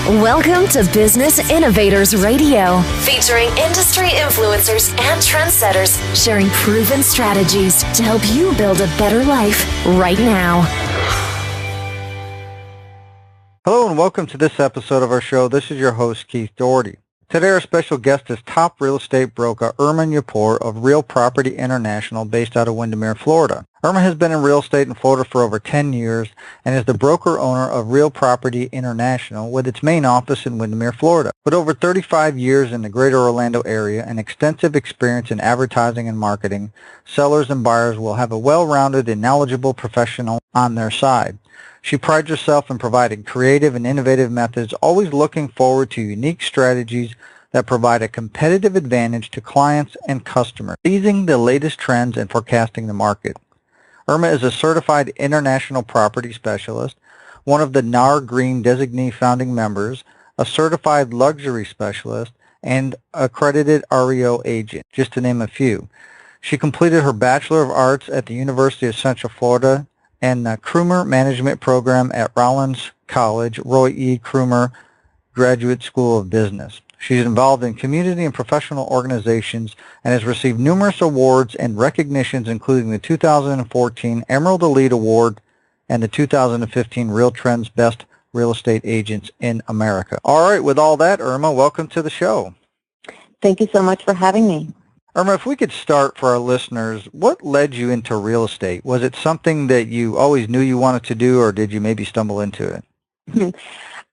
Welcome to Business Innovators Radio, featuring industry influencers and trendsetters sharing proven strategies to help you build a better life right now. Hello and welcome to this episode of our show. This is your host, Keith Doherty. Today our special guest is top real estate broker Irma Yapor of Real Property International based out of Windermere, Florida. Irma has been in real estate in Florida for over 10 years and is the broker-owner of Real Property International with its main office in Windermere, Florida. With over 35 years in the greater Orlando area and extensive experience in advertising and marketing, sellers and buyers will have a well-rounded and knowledgeable professional on their side. She prides herself in providing creative and innovative methods, always looking forward to unique strategies that provide a competitive advantage to clients and customers, seizing the latest trends and forecasting the market. Irma is a certified international property specialist, one of the NAR Green designee founding members, a certified luxury specialist, and accredited REO agent, just to name a few. She completed her Bachelor of Arts at the University of Central Florida and the Crummer Management Program at Rollins College, Roy E. Crummer Graduate School of Business. She's involved in community and professional organizations and has received numerous awards and recognitions, including the 2014 Emerald Elite Award and the 2015 Real Trends Best Real Estate Agents in America. All right, with all that, Irma, welcome to the show. Thank you so much for having me. Irma, if we could start for our listeners, what led you into real estate? Was it something that you always knew you wanted to do, or did you maybe stumble into it?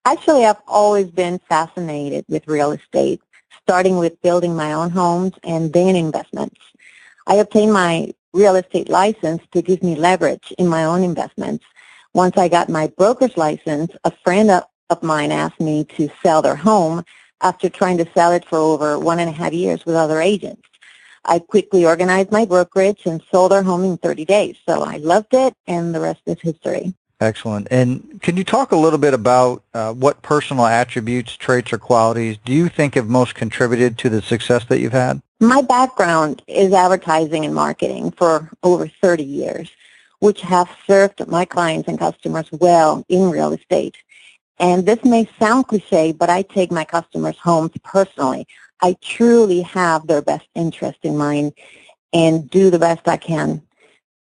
Actually, I've always been fascinated with real estate, starting with building my own homes and then investments. I obtained my real estate license to give me leverage in my own investments. Once I got my broker's license, a friend of mine asked me to sell their home after trying to sell it for over 1.5 years with other agents. I quickly organized my brokerage and sold our home in 30 days. So I loved it, and the rest is history. Excellent. And can you talk a little bit about what personal attributes, traits, or qualities do you think have most contributed to the success that you've had? My background is advertising and marketing for over 30 years, which have served my clients and customers well in real estate. And this may sound cliche, but I take my customers' homes personally. I truly have their best interest in mind and do the best I can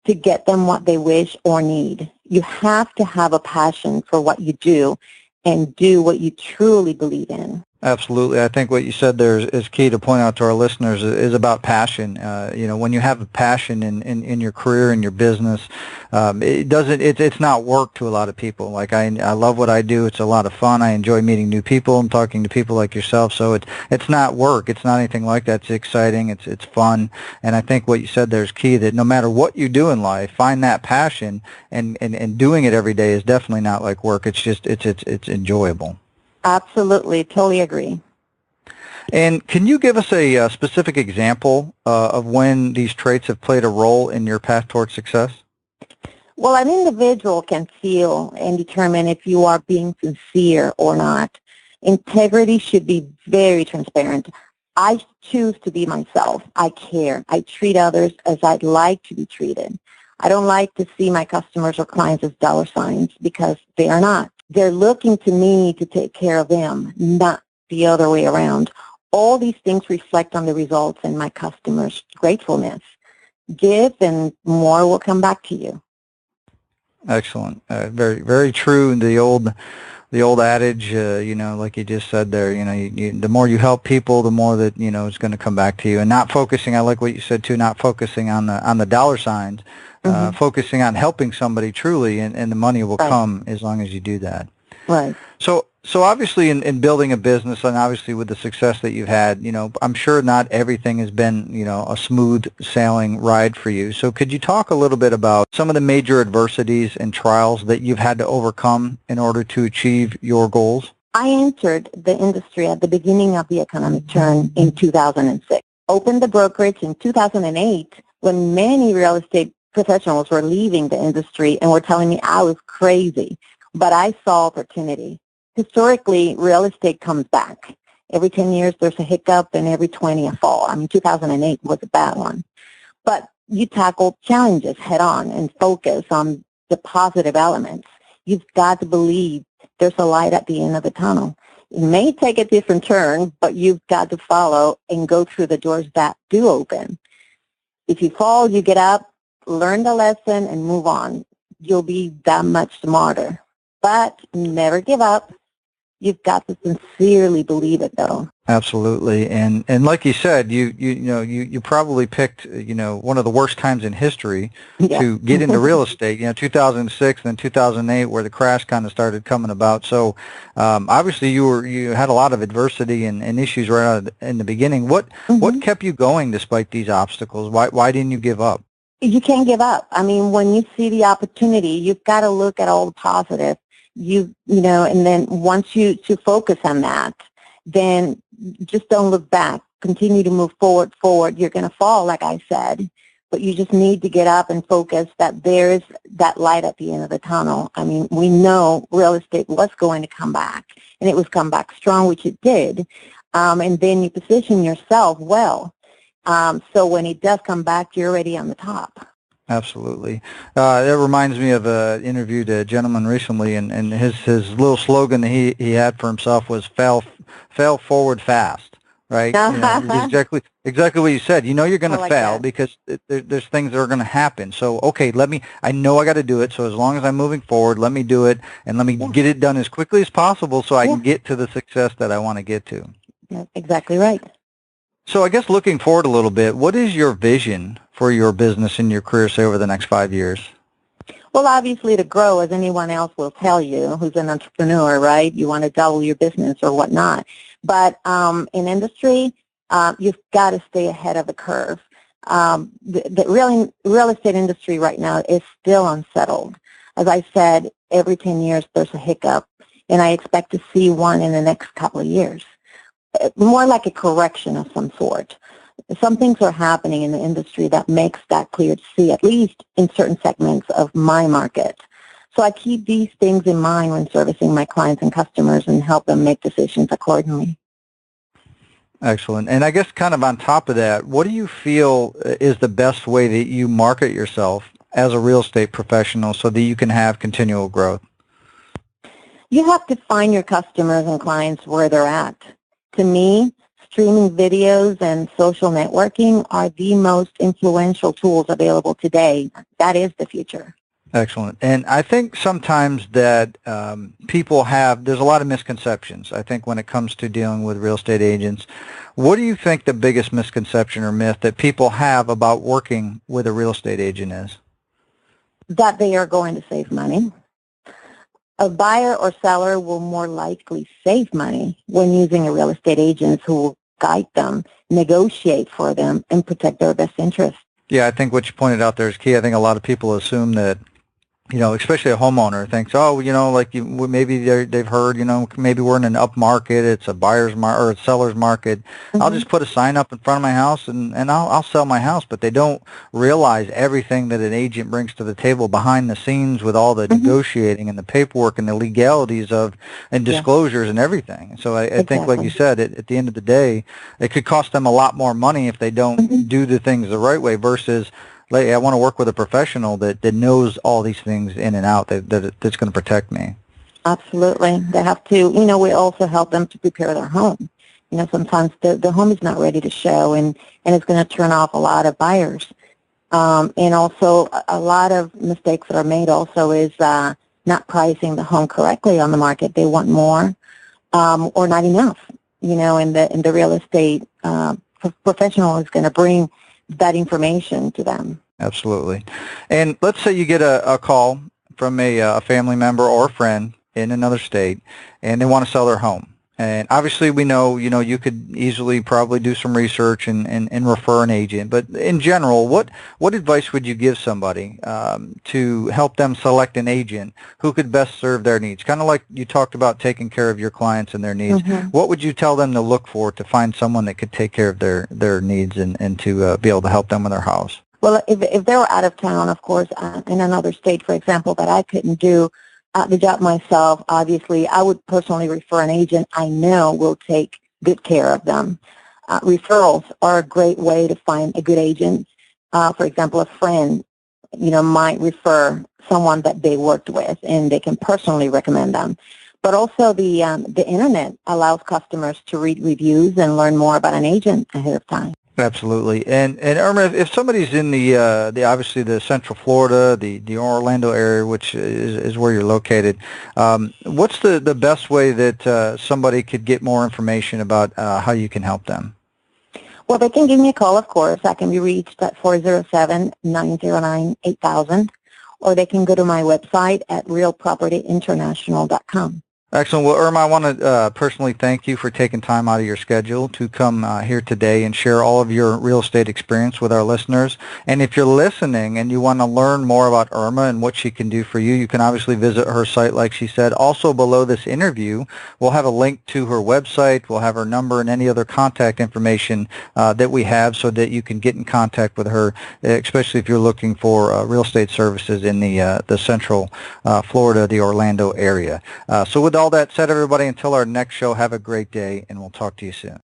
to get them what they wish or need. You have to have a passion for what you do and do what you truly believe in. Absolutely. I think what you said there is key to point out to our listeners is about passion. When you have a passion in your career and your business, it's not work to a lot of people. Like I love what I do. It's a lot of fun. I enjoy meeting new people and talking to people like yourself. So it's not work. It's not anything like that. It's exciting. It's fun. And I think what you said there is key, that no matter what you do in life, find that passion, and doing it every day is definitely not like work. It's just it's enjoyable. Absolutely. Totally agree. And can you give us a specific example of when these traits have played a role in your path towards success? Well, an individual can feel and determine if you are being sincere or not. Integrity should be very transparent. I choose to be myself. I care. I treat others as I'd like to be treated. I don't like to see my customers or clients as dollar signs, because they are not. They're looking to me to take care of them, not the other way around. All these things reflect on the results and my customers' gratefulness. Give and more will come back to you. Excellent. Very, very true. The old adage, like you just said there, the more you help people, the more that, it's going to come back to you. And not focusing, I like what you said too, not focusing on the dollar signs, focusing on helping somebody truly, and the money will come as long as you do that. Right. So obviously in building a business, and obviously with the success that you've had, I'm sure not everything has been, a smooth sailing ride for you. So could you talk a little bit about some of the major adversities and trials that you've had to overcome in order to achieve your goals? I entered the industry at the beginning of the economic turn in 2006. Opened the brokerage in 2008 when many real estate professionals were leaving the industry and were telling me I was crazy. But I saw opportunity. Historically, real estate comes back. Every 10 years there's a hiccup, and every 20 a fall. 2008 was a bad one. But you tackle challenges head on and focus on the positive elements. You've got to believe there's a light at the end of the tunnel. It may take a different turn, but you've got to follow and go through the doors that do open. If you fall, you get up, learn the lesson, and move on. You'll be that much smarter. But never give up. You've got to sincerely believe it, though. Absolutely, and like you said, you probably picked one of the worst times in history to get into real estate. 2006 and then 2008, where the crash kind of started coming about. So obviously, you had a lot of adversity and issues right out in the beginning. What kept you going despite these obstacles? Why didn't you give up? You can't give up. I mean, when you see the opportunity, you've got to look at all the positives. And then once you focus on that, then just don't look back. Continue to move forward. You're going to fall, like I said, but you just need to get up and focus that there's that light at the end of the tunnel. I mean, we know real estate was going to come back, and it was come back strong, which it did. And then you position yourself well. So when it does come back, you're already on the top. Absolutely. That reminds me of interviewed a gentleman recently, and his little slogan that he had for himself was fail forward fast, right? Exactly what you said. You're going to fail because there's things that are going to happen. So, okay, I know I got to do it, so as long as I'm moving forward, let me do it, and let me get it done as quickly as possible so I can get to the success that I want to get to. That's exactly right. So I guess looking forward a little bit, what is your vision for your business and your career, say, over the next 5 years? Well, obviously to grow, as anyone else will tell you who's an entrepreneur, right? You want to double your business or whatnot. But in industry, you've got to stay ahead of the curve. The real estate industry right now is still unsettled. As I said, every 10 years there's a hiccup, and I expect to see one in the next couple of years. More like a correction of some sort. Some things are happening in the industry that makes that clear to see, at least in certain segments of my market. So I keep these things in mind when servicing my clients and customers and help them make decisions accordingly. Excellent. And I guess kind of on top of that, what do you feel is the best way that you market yourself as a real estate professional so that you can have continual growth? You have to find your customers and clients where they're at. To me, streaming videos and social networking are the most influential tools available today. That is the future. Excellent. And I think sometimes that there's a lot of misconceptions, I think, when it comes to dealing with real estate agents. What do you think the biggest misconception or myth that people have about working with a real estate agent is? That they are going to save money. A buyer or seller will more likely save money when using a real estate agent who will guide them, negotiate for them, and protect their best interests. Yeah, I think what you pointed out there is key. I think a lot of people assume that, especially a homeowner thinks, maybe they've heard, maybe we're in an up market, it's a buyer's market or a seller's market. I'll just put a sign up in front of my house and I'll sell my house. But they don't realize everything that an agent brings to the table behind the scenes with all the negotiating and the paperwork and the legalities and disclosures and everything. So I think, like you said, at the end of the day, it could cost them a lot more money if they don't do the things the right way versus, I want to work with a professional that knows all these things in and out, that's going to protect me. Absolutely. They have to, we also help them to prepare their home. Sometimes the home is not ready to show, and it's going to turn off a lot of buyers. And also a lot of mistakes that are made also is not pricing the home correctly on the market. They want more or not enough, and the real estate professional is going to bring that information to them. Absolutely. And let's say you get a call from a family member or a friend in another state, and they want to sell their home. And obviously we know, you could easily probably do some research and refer an agent. But in general, what advice would you give somebody to help them select an agent who could best serve their needs? Kind of like you talked about taking care of your clients and their needs. What would you tell them to look for to find someone that could take care of their needs and to be able to help them with their house? Well, if they were out of town, of course, in another state, for example, that I couldn't do the job myself, obviously, I would personally refer an agent I know will take good care of them. Referrals are a great way to find a good agent. For example, a friend, might refer someone that they worked with, and they can personally recommend them. But also the internet allows customers to read reviews and learn more about an agent ahead of time. Absolutely. And Irma, if somebody's in the obviously the Central Florida, the Orlando area, which is where you're located, what's the best way that somebody could get more information about how you can help them? Well, they can give me a call, of course. I can be reached at 407-909-8000, or they can go to my website at realpropertyinternational.com. Excellent. Well, Irma, I want to personally thank you for taking time out of your schedule to come here today and share all of your real estate experience with our listeners. And if you're listening and you want to learn more about Irma and what she can do for you, you can obviously visit her site, like she said. Also, below this interview, we'll have a link to her website. We'll have her number and any other contact information that we have so that you can get in contact with her, especially if you're looking for real estate services in the Central Florida, the Orlando area. So with all that said, everybody, until our next show, have a great day, and we'll talk to you soon.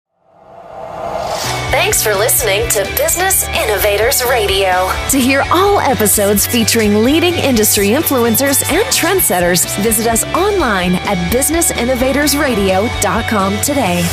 Thanks for listening to Business Innovators Radio. To hear all episodes featuring leading industry influencers and trendsetters, visit us online at businessinnovatorsradio.com today.